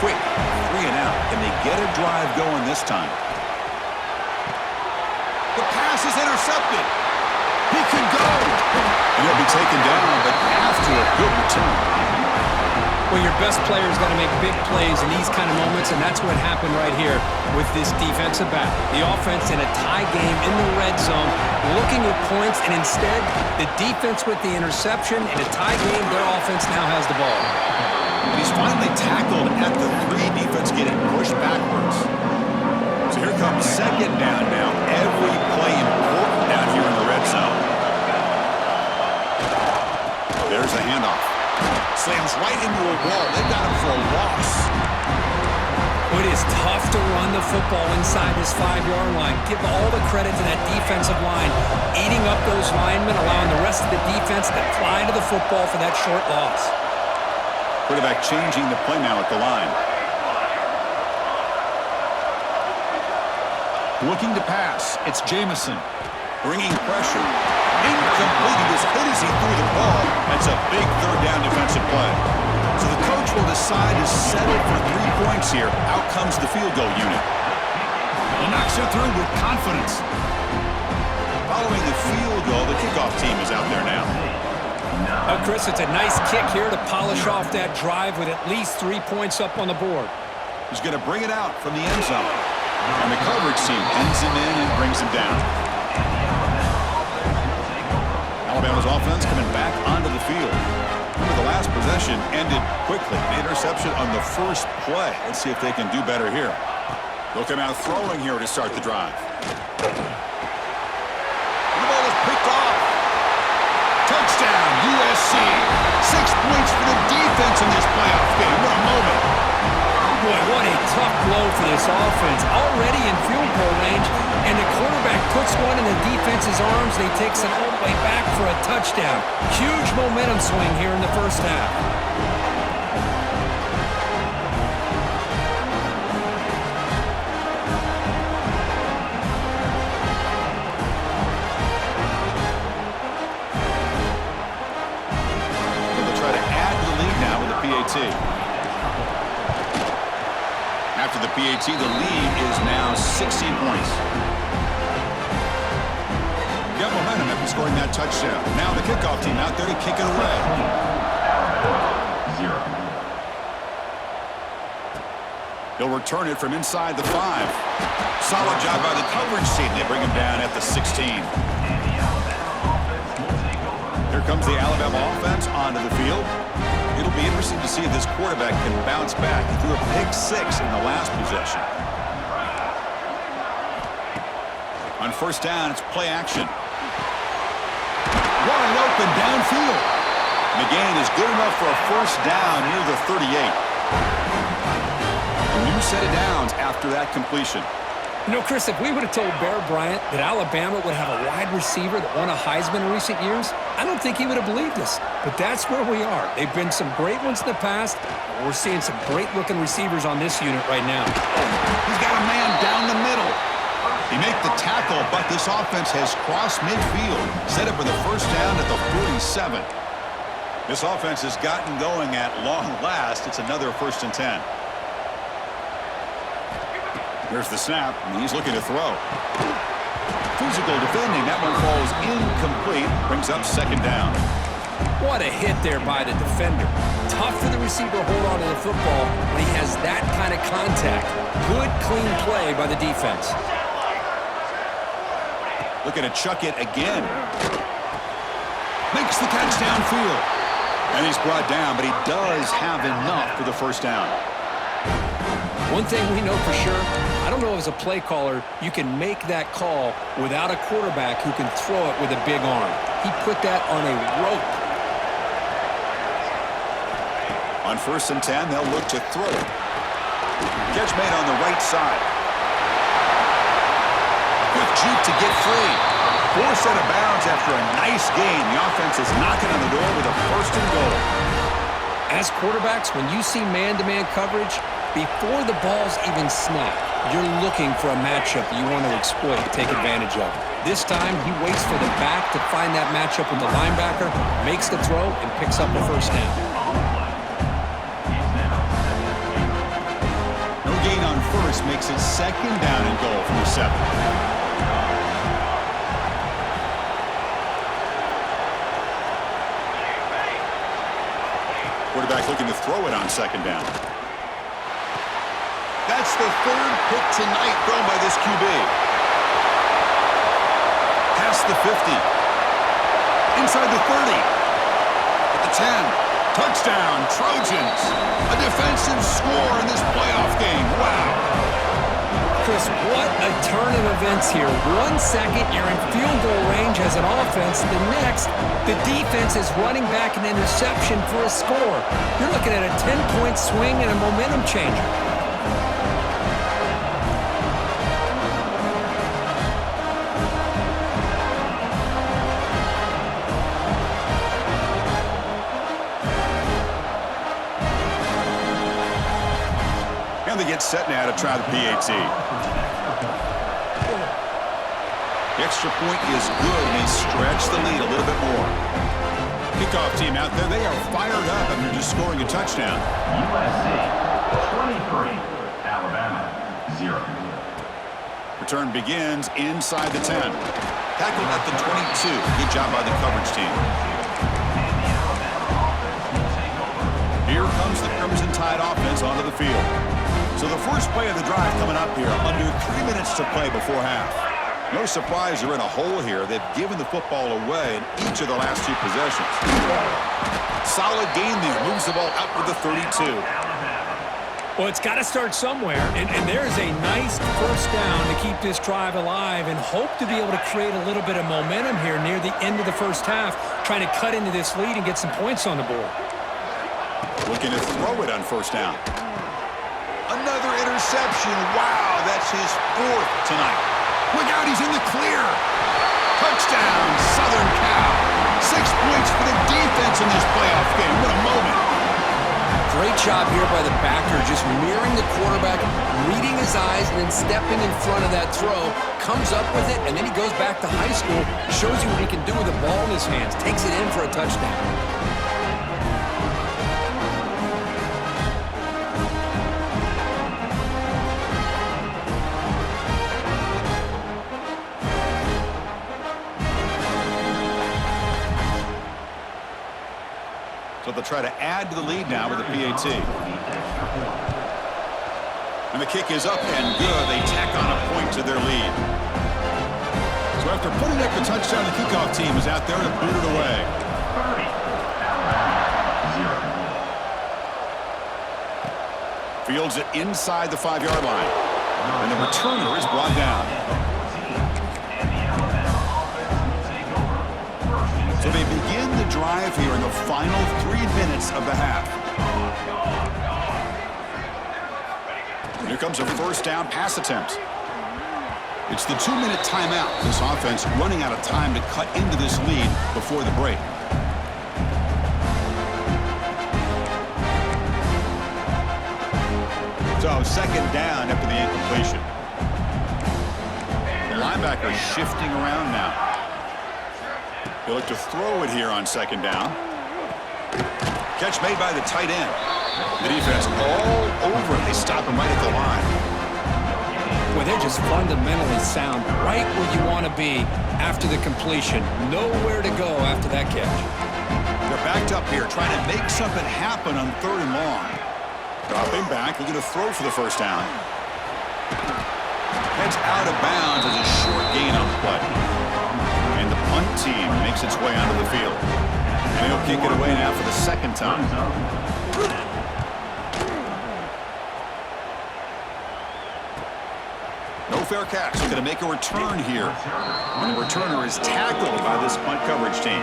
quick 3 and out. Can they get a drive going this time? The pass is intercepted. He can go. And he'll be taken down, but after a good return. Well, your best player's got to make big plays in these kind of moments, and that's what happened right here with this defensive back. The offense in a tie game in the red zone, looking at points, and instead, the defense with the interception. In a tie game, their offense now has the ball. And he's finally tackled at the 3. Defense getting pushed backwards. So here comes second down now. Every play important down here in the red zone. There's the handoff. Slams right into a wall. They've got him for a loss. It is tough to run the football inside this 5-yard line. Give all the credit to that defensive line, eating up those linemen, allowing the rest of the defense to fly to the football for that short loss. Quarterback changing the play now at the line. Looking to pass. It's Jamison. Bringing pressure. Incomplete. He was hit as he threw the ball. That's a big third down defensive play. So the coach will decide to settle for 3 points here. Out comes the field goal unit. He knocks it through with confidence. Following the field goal, the kickoff team is out there now. Oh, Chris, it's a nice kick here to polish off that drive with at least 3 points up on the board. He's going to bring it out from the end zone. And the coverage team pins him in and brings him down. Alabama's offense coming back onto the field. Remember, the last possession ended quickly. The interception on the first play. Let's see if they can do better here. They'll come out throwing here to start the drive. The ball is picked off. Touchdown, USC. 6 points for the defense in this playoff game. What a moment. Boy, what a tough blow for this offense. Already in field goal range, and the quarterback puts one in the defense's arms. They takes it all the way back for a touchdown. Huge momentum swing here in the first half. They'll try to add to the lead now with the PAT. After the PAT, the lead is now 16 points. Got momentum after scoring that touchdown. Now the kickoff team out there to kick it away. 0. He'll return it from inside the 5. Solid job by the coverage team. They bring him down at the 16. Here comes the Alabama offense onto the field. It'll be interesting to see if this quarterback can bounce back. He threw a pick 6 in the last possession. On first down, it's play action. Wide open downfield. The gain is good enough for a first down near the 38. A new set of downs after that completion. You know, Chris, if we would have told Bear Bryant that Alabama would have a wide receiver that won a Heisman in recent years, I don't think he would have believed us. But that's where we are. They've been some great ones in the past. We're seeing some great-looking receivers on this unit right now. He's got a man down the middle. He made the tackle, but this offense has crossed midfield. Set up with a first down at the 47. This offense has gotten going at long last. It's another 1st and 10. There's the snap, and he's looking to throw. Physical defending. That one falls incomplete. Brings up second down. What a hit there by the defender. Tough for the receiver to hold on to the football when he has that kind of contact. Good, clean play by the defense. Looking to chuck it again. Makes the catch downfield. And he's brought down, but he does have enough for the first down. One thing we know for sure, I don't know as a play caller, you can make that call without a quarterback who can throw it with a big arm. He put that on a rope. On 1st and 10, they'll look to throw it. Catch made on the right side. Quick juke to get free. Forced out of bounds after a nice gain. The offense is knocking on the door with a 1st and goal. As quarterbacks, when you see man-to-man coverage, before the ball's even snapped, you're looking for a matchup that you want to exploit, take advantage of. This time, he waits for the back to find that matchup with the linebacker, makes the throw, and picks up the first down. first makes it second down and goal from the 7. Quarterback looking to throw it on second down. That's the 3rd pick tonight thrown by this QB. Past the 50. Inside the 30. At the 10. Touchdown, Trojans. A defensive score in this playoff game. Wow. Chris, what a turn of events here. 1 second, you're in field goal range as an offense. The next, the defense is running back an interception for a score. You're looking at a 10-point swing and a momentum changer. And they get set now to try the PAT. The extra point is good, and they stretch the lead a little bit more. Kickoff team out there, they are fired up after just scoring a touchdown. USC 23, Alabama 0. Return begins inside the 10. Tackled at the 22. Good job by the coverage team. Here comes the Crimson Tide offense onto the field. So the first play of the drive coming up here, under 3 minutes to play before half. No surprise they're in a hole here. They've given the football away in each of the last 2 possessions. Solid gain there. Moves the ball out with the 32. Well, it's got to start somewhere, and there is a nice first down to keep this drive alive and hope to be able to create a little bit of momentum here near the end of the first half, trying to cut into this lead and get some points on the board. Looking to throw it on first down. Another interception. Wow, that's his 4th tonight. Look out, he's in the clear. Touchdown, Southern Cal. 6 points for the defense in this playoff game. What a moment. Great job here by the backer, just mirroring the quarterback, reading his eyes, and then stepping in front of that throw, comes up with it, and then he goes back to high school, shows you what he can do with the ball in his hands, takes it in for a touchdown. So they'll try to add to the lead now with the PAT. And the kick is up and good. They tack on a point to their lead. So after putting up the touchdown, the kickoff team is out there to boot it away. 30, Fields it inside the 5-yard line. And the returner is brought down. So they begin the drive here in the final 3 minutes of the half. Here comes a first down pass attempt. It's the 2-minute timeout. This offense running out of time to cut into this lead before the break. So second down after the incompletion. The linebacker shifting around now. They look to throw it here on second down. Catch made by the tight end. The defense all over it. They stop him right at the line. Boy, they're just fundamentally sound, right where you want to be after the completion. Nowhere to go after that catch. They're backed up here, trying to make something happen on 3rd and long. Dropping back, looking to throw for the first down. Heads out of bounds as a short gain on the play. And the punt team makes its way onto the field. And he'll kick it away now for the 2nd time. No fair catch. Looking to make a return here. And the returner is tackled by this punt coverage team.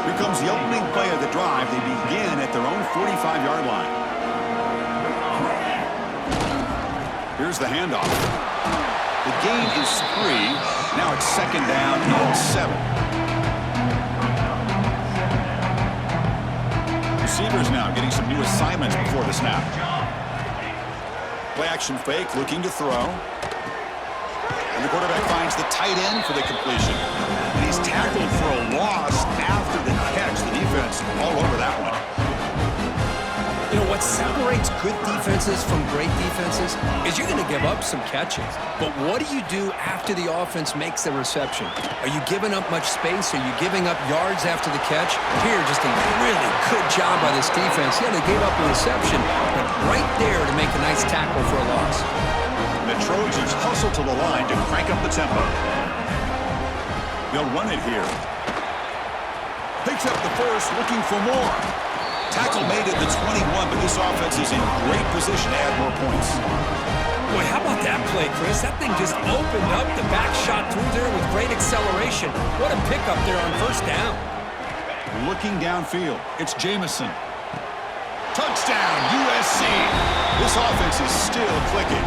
Here comes the opening play of the drive. They begin at their own 45-yard line. Here's the handoff. The gain is 3. Now it's second down and 7. Receivers now getting some new assignments before the snap. Play action fake, looking to throw. And the quarterback finds the tight end for the completion. And he's tackled for a loss after the catch. The defense all over that one. You know, what separates good defenses from great defenses is you're going to give up some catches. But what do you do after the offense makes the reception? Are you giving up much space? Are you giving up yards after the catch? Here, just a really good job by this defense. Yeah, they gave up a reception, but right there to make a nice tackle for a loss. The Trojans hustle to the line to crank up the tempo. They'll run it here. Picks up the first, looking for more. Tackle made at the 21, but this offense is in great position to add more points. Boy, how about that play, Chris? That thing just opened up the back shot through there with great acceleration. What a pickup there on first down. Looking downfield, it's Jamison. Touchdown, USC. This offense is still clicking.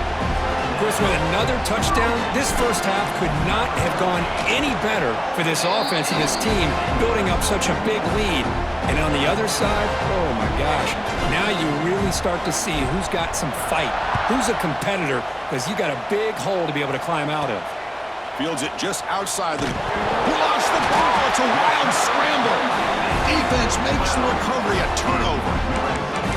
Chris, with another touchdown, this first half could not have gone any better for this offense and this team, building up such a big lead. And on the other side, oh my gosh, now you really start to see who's got some fight, who's a competitor, because you got a big hole to be able to climb out of. Fields it just outside the... He lost the ball. It's a wild scramble. Defense makes the recovery a turnover.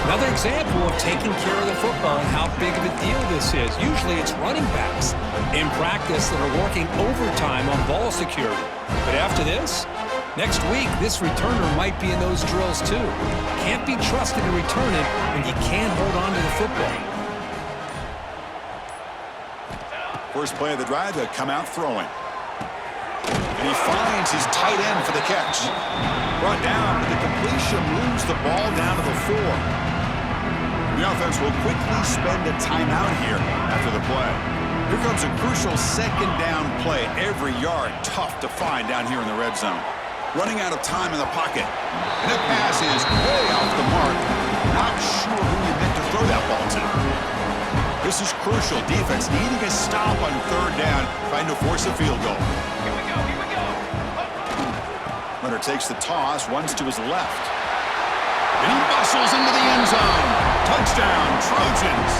Another example of taking care of the football and how big of a deal this is. Usually it's running backs in practice that are working overtime on ball security. But after this, next week, this returner might be in those drills too. Can't be trusted to return it when you can't hold on to the football. First play of the drive, to come out throwing. And he finds his tight end for the catch. Brought down, but the completion moves the ball down to the 4. The offense will quickly spend a timeout here after the play. Here comes a crucial second down play. Every yard tough to find down here in the red zone. Running out of time in the pocket. And that pass is way off the mark. Not sure who you meant to throw that ball to. This is crucial. Defense needing a stop on third down, trying to force a field goal. Here we go, here we go. Leonard takes the toss, runs to his left. And he muscles into the end zone. Touchdown, Trojans.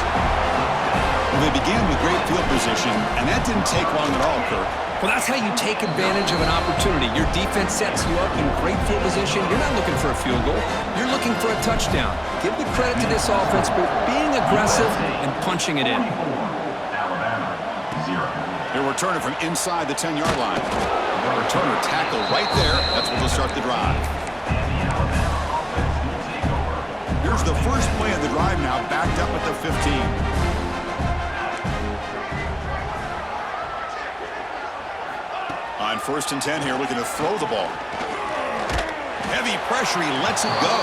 Well, they began with great field position, and that didn't take long at all, Kirk. Well, that's how you take advantage of an opportunity. Your defense sets you up in great field position. You're not looking for a field goal. You're looking for a touchdown. Give the credit to this offense for being aggressive and punching it in. Alabama, 0. They'll return it from inside the 10-yard line. The returner tackled right there. That's what will start the drive. Here's the first play of the drive now, backed up at the 15. On 1st and 10 here, looking to throw the ball. Heavy pressure, he lets it go.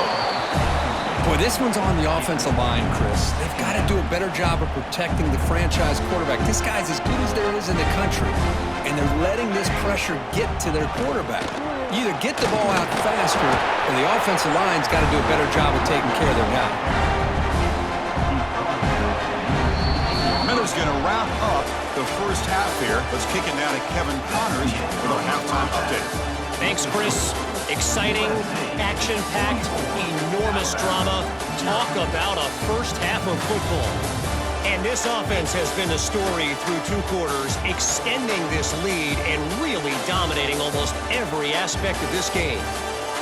Boy, this one's on the offensive line, Chris. They've got to do a better job of protecting the franchise quarterback. This guy's as good as there is in the country, and they're letting this pressure get to their quarterback. You either get the ball out faster, or the offensive line's got to do a better job of taking care of their guy. Miller's going to wrap up the first half here. Let's kick it now to Kevin Connors with our halftime update. Thanks, Chris. Exciting, action-packed, enormous drama. Talk about a first half of football. And this offense has been a story through 2 quarters, extending this lead and really dominating almost every aspect of this game.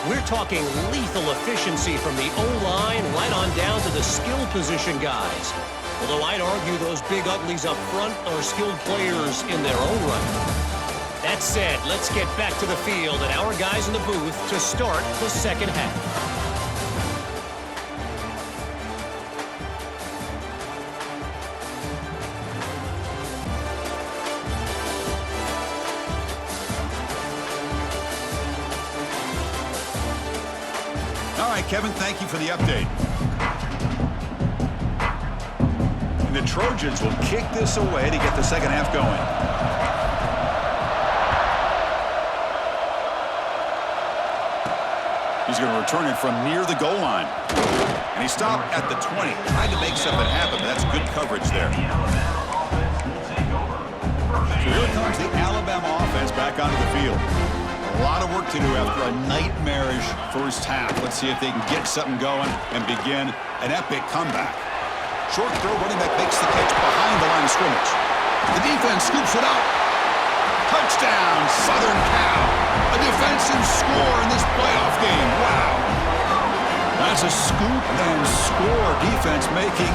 We're talking lethal efficiency from the O-line right on down to the skill position guys. Although I'd argue those big uglies up front are skilled players in their own right. That said, let's get back to the field and our guys in the booth to start the second half. All right, Kevin, thank you for the update. And the Trojans will kick this away to get the second half going. He's going to return it from near the goal line. And he stopped at the 20, trying to make something happen, but that's good coverage there. So here comes the Alabama offense back onto the field. A lot of work to do after a nightmarish first half. Let's see if they can get something going and begin an epic comeback. Short throw, running back makes the catch behind the line of scrimmage. The defense scoops it up. Touchdown, Southern Cal. A defensive score in this playoff game. Wow. That's a scoop and score defense making